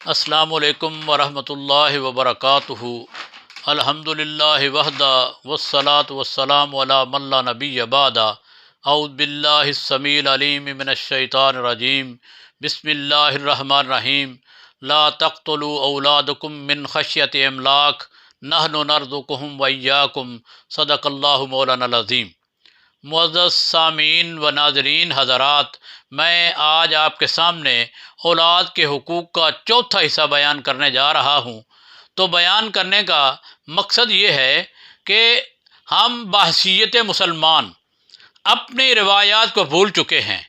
السلام علیکم ورحمۃ اللہ وبرکاتہ۔ الحمد للہ وحدہ والصلاة والسلام علی من لا نبی بعدہ۔ اعوذ باللہ السمیع العلیم من الشیطان الرجیم۔ بسم اللہ الرحمن الرحیم۔ لا تقتلوا اولادکم من خشیۃ املاک نحن نرزقہم وایاکم، صدق اللہ مولانا العظیم۔ معزز سامعین و ناظرین حضرات، میں آج آپ کے سامنے اولاد کے حقوق کا چوتھا حصہ بیان کرنے جا رہا ہوں۔ تو بیان کرنے کا مقصد یہ ہے کہ ہم بحیثیت مسلمان اپنی روایات کو بھول چکے ہیں،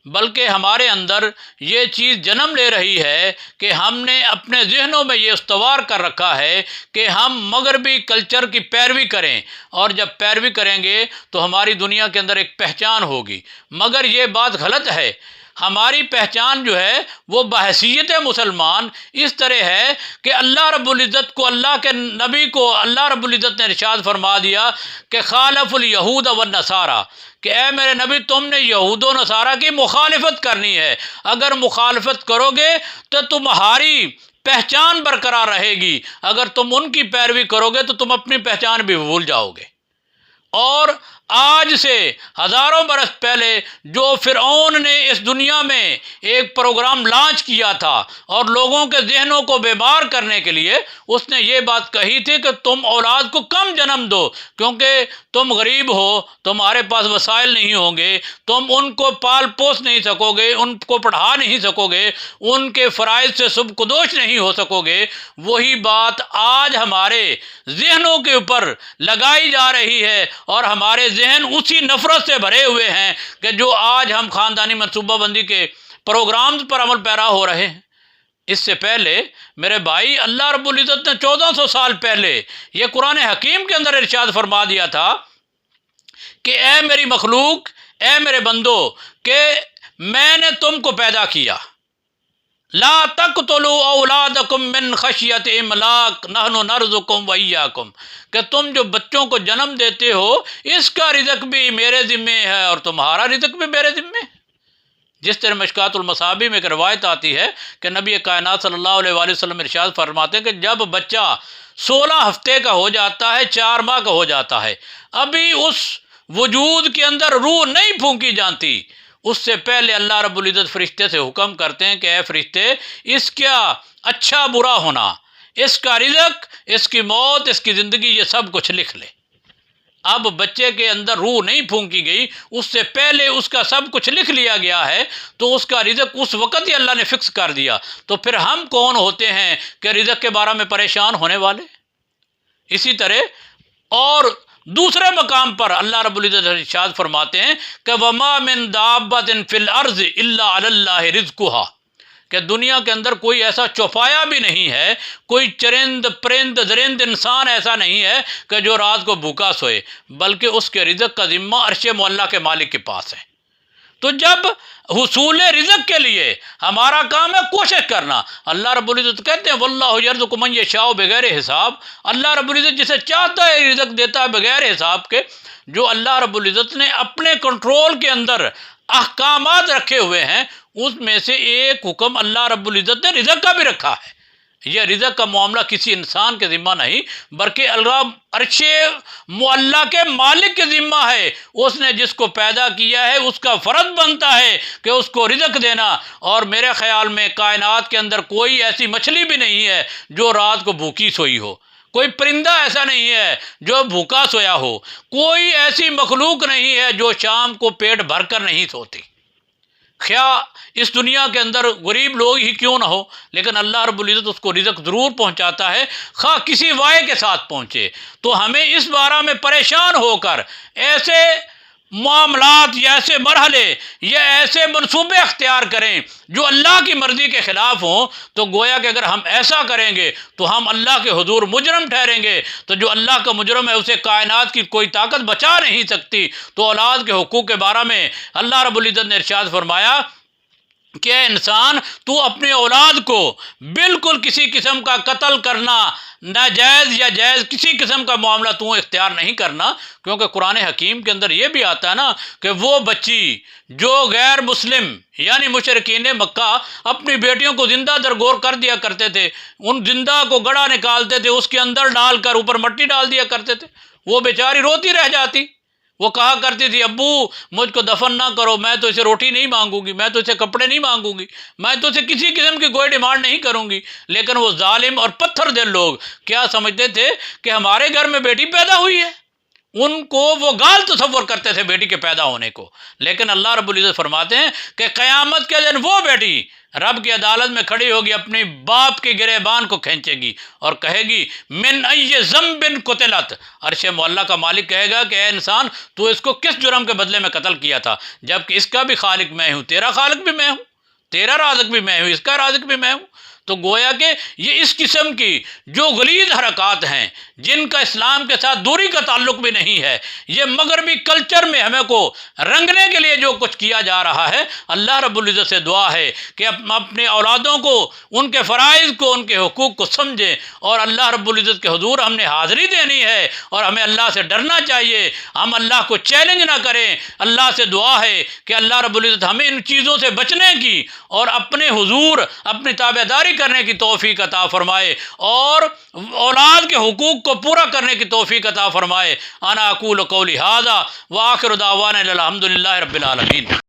بلکہ ہمارے اندر یہ چیز جنم لے رہی ہے کہ ہم نے اپنے ذہنوں میں یہ استوار کر رکھا ہے کہ ہم مغربی کلچر کی پیروی کریں، اور جب پیروی کریں گے تو ہماری دنیا کے اندر ایک پہچان ہوگی۔ مگر یہ بات غلط ہے۔ ہماری پہچان جو ہے وہ بحیثیت مسلمان اس طرح ہے کہ اللہ رب العزت کو، اللہ کے نبی کو اللہ رب العزت نے ارشاد فرما دیا کہ خالف الیہود والنصارى، کہ اے میرے نبی تم نے یہود و نصارہ کی مخالفت کرنی ہے۔ اگر مخالفت کرو گے تو تمہاری پہچان برقرار رہے گی، اگر تم ان کی پیروی کرو گے تو تم اپنی پہچان بھی بھول جاؤ گے۔ اور آج سے ہزاروں برس پہلے جو فرعون نے اس دنیا میں ایک پروگرام لانچ کیا تھا اور لوگوں کے ذہنوں کو بیمار کرنے کے لیے، اس نے یہ بات کہی تھی کہ تم اولاد کو کم جنم دو، کیونکہ تم غریب ہو، تمہارے پاس وسائل نہیں ہوں گے، تم ان کو پال پوس نہیں سکو گے، ان کو پڑھا نہیں سکو گے، ان کے فرائض سے سبکدوش نہیں ہو سکو گے۔ وہی بات آج ہمارے ذہنوں کے اوپر لگائی جا رہی ہے، اور ہمارے ذہن اسی نفرت سے بھرے ہوئے ہیں کہ جو آج ہم خاندانی منصوبہ بندی کے پروگرامز پر عمل پیرا ہو رہے ہیں۔ اس سے پہلے میرے بھائی، اللہ رب العزت نے 1400 سال پہلے یہ قرآن حکیم کے اندر ارشاد فرما دیا تھا کہ اے میری مخلوق، اے میرے بندو، کہ میں نے تم کو پیدا کیا، لا تقتلوا اولادکم من خشیۃ املاک نحن نرزقکم وایاکم، کہ تم جو بچوں کو جنم دیتے ہو اس کا رزق بھی میرے ذمے ہے اور تمہارا رزق بھی میرے ذمے ہے۔ جس طرح مشکوٰۃ المصابیح میں ایک روایت آتی ہے کہ نبی کائنات صلی اللہ علیہ وآلہ وسلم ارشاد فرماتے ہیں کہ جب بچہ 16 ہفتے کا ہو جاتا ہے، 4 ماہ کا ہو جاتا ہے، ابھی اس وجود کے اندر روح نہیں پھونکی جاتی، اس سے پہلے اللہ رب العزت فرشتے سے حکم کرتے ہیں کہ اے فرشتے، اس کا اچھا برا ہونا، اس کا رزق، اس کی موت، اس کی زندگی، یہ سب کچھ لکھ لے۔ اب بچے کے اندر روح نہیں پھونکی گئی، اس سے پہلے اس کا سب کچھ لکھ لیا گیا ہے، تو اس کا رزق اس وقت ہی اللہ نے فکس کر دیا۔ تو پھر ہم کون ہوتے ہیں کہ رزق کے بارے میں پریشان ہونے والے؟ اسی طرح اور دوسرے مقام پر اللہ رب العزت ارشاد فرماتے ہیں کہ وَمَا مِن دَابَّةٍ فِي الْأَرْضِ إِلَّا عَلَى اللَّهِ رِزْقُهَا، کہ دنیا کے اندر کوئی ایسا چوپایا بھی نہیں ہے، کوئی چرند پرند درند انسان ایسا نہیں ہے کہ جو رات کو بھوکا سوئے، بلکہ اس کے رزق کا ذمہ عرش معلیٰ کے مالک کے پاس ہے۔ تو جب حصول رزق کے لیے ہمارا کام ہے کوشش کرنا، اللہ رب العزت کہتے ہیں واللہ یرزق من یشاء بغیر حساب، اللہ رب العزت جسے چاہتا ہے رزق دیتا ہے بغیر حساب کے۔ جو اللہ رب العزت نے اپنے کنٹرول کے اندر احکامات رکھے ہوئے ہیں، اس میں سے ایک حکم اللہ رب العزت نے رزق کا بھی رکھا ہے۔ یہ رزق کا معاملہ کسی انسان کے ذمہ نہیں، بلکہ اللہ عرش معلیٰ کے مالک کے ذمہ ہے۔ اس نے جس کو پیدا کیا ہے اس کا فرض بنتا ہے کہ اس کو رزق دینا۔ اور میرے خیال میں کائنات کے اندر کوئی ایسی مچھلی بھی نہیں ہے جو رات کو بھوکی سوئی ہو، کوئی پرندہ ایسا نہیں ہے جو بھوکا سویا ہو، کوئی ایسی مخلوق نہیں ہے جو شام کو پیٹ بھر کر نہیں سوتی۔ خواہ اس دنیا کے اندر غریب لوگ ہی کیوں نہ ہو، لیکن اللہ رب العزت اس کو رزق ضرور پہنچاتا ہے، خواہ کسی وعدے کے ساتھ پہنچے۔ تو ہمیں اس بارے میں پریشان ہو کر ایسے معاملات یا ایسے مرحلے یا ایسے منصوبے اختیار کریں جو اللہ کی مرضی کے خلاف ہوں، تو گویا کہ اگر ہم ایسا کریں گے تو ہم اللہ کے حضور مجرم ٹھہریں گے۔ تو جو اللہ کا مجرم ہے اسے کائنات کی کوئی طاقت بچا نہیں سکتی۔ تو اولاد کے حقوق کے بارے میں اللہ رب العزت نے ارشاد فرمایا کہ اے انسان تو اپنے اولاد کو بالکل کسی قسم کا قتل کرنا ناجائز یا جائز کسی قسم کا معاملہ تو اختیار نہیں کرنا، کیونکہ قرآن حکیم کے اندر یہ بھی آتا ہے نا کہ وہ بچی جو غیر مسلم یعنی مشرکین مکہ اپنی بیٹیوں کو زندہ درگور کر دیا کرتے تھے، ان زندہ کو گڑھا نکالتے تھے، اس کے اندر ڈال کر اوپر مٹی ڈال دیا کرتے تھے، وہ بیچاری روتی رہ جاتی، وہ کہا کرتی تھی ابو مجھ کو دفن نہ کرو، میں تو اسے روٹی نہیں مانگوں گی، میں تو اسے کپڑے نہیں مانگوں گی، میں تو اسے کسی قسم کی کوئی ڈیمانڈ نہیں کروں گی۔ لیکن وہ ظالم اور پتھر دل لوگ کیا سمجھتے تھے کہ ہمارے گھر میں بیٹی پیدا ہوئی ہے، ان کو وہ گال تصور کرتے تھے بیٹی کے پیدا ہونے کو۔ لیکن اللہ رب العزت فرماتے ہیں کہ قیامت کے دن وہ بیٹی رب کی عدالت میں کھڑی ہوگی، اپنی باپ کے گریبان کو کھینچے گی اور کہے گی من ای ذنب قتلت، عرش معلیٰ کا مالک کہے گا کہ اے انسان تو اس کو کس جرم کے بدلے میں قتل کیا تھا، جبکہ اس کا بھی خالق میں ہوں، تیرا خالق بھی میں ہوں، تیرا رازق بھی میں ہوں، اس کا رازق بھی میں ہوں۔ تو گویا کہ یہ اس قسم کی جو غلیظ حرکات ہیں جن کا اسلام کے ساتھ دوری کا تعلق بھی نہیں ہے، یہ مغربی کلچر میں ہمیں کو رنگنے کے لیے جو کچھ کیا جا رہا ہے، اللہ رب العزت سے دعا ہے کہ اپنے اولادوں کو ان کے فرائض کو ان کے حقوق کو سمجھیں، اور اللہ رب العزت کے حضور ہم نے حاضری دینی ہے اور ہمیں اللہ سے ڈرنا چاہیے، ہم اللہ کو چیلنج نہ کریں۔ اللہ سے دعا ہے کہ اللہ رب العزت ہمیں ان چیزوں سے بچنے کی اور اپنے حضور اپنی تابعداری کرنے کی توفیق عطا فرمائے اور اولاد کے حقوق کو پورا کرنے کی توفیق عطا فرمائے۔ انا اقول قولی ھذا وآخر دعوانا الحمد للہ رب العالمین۔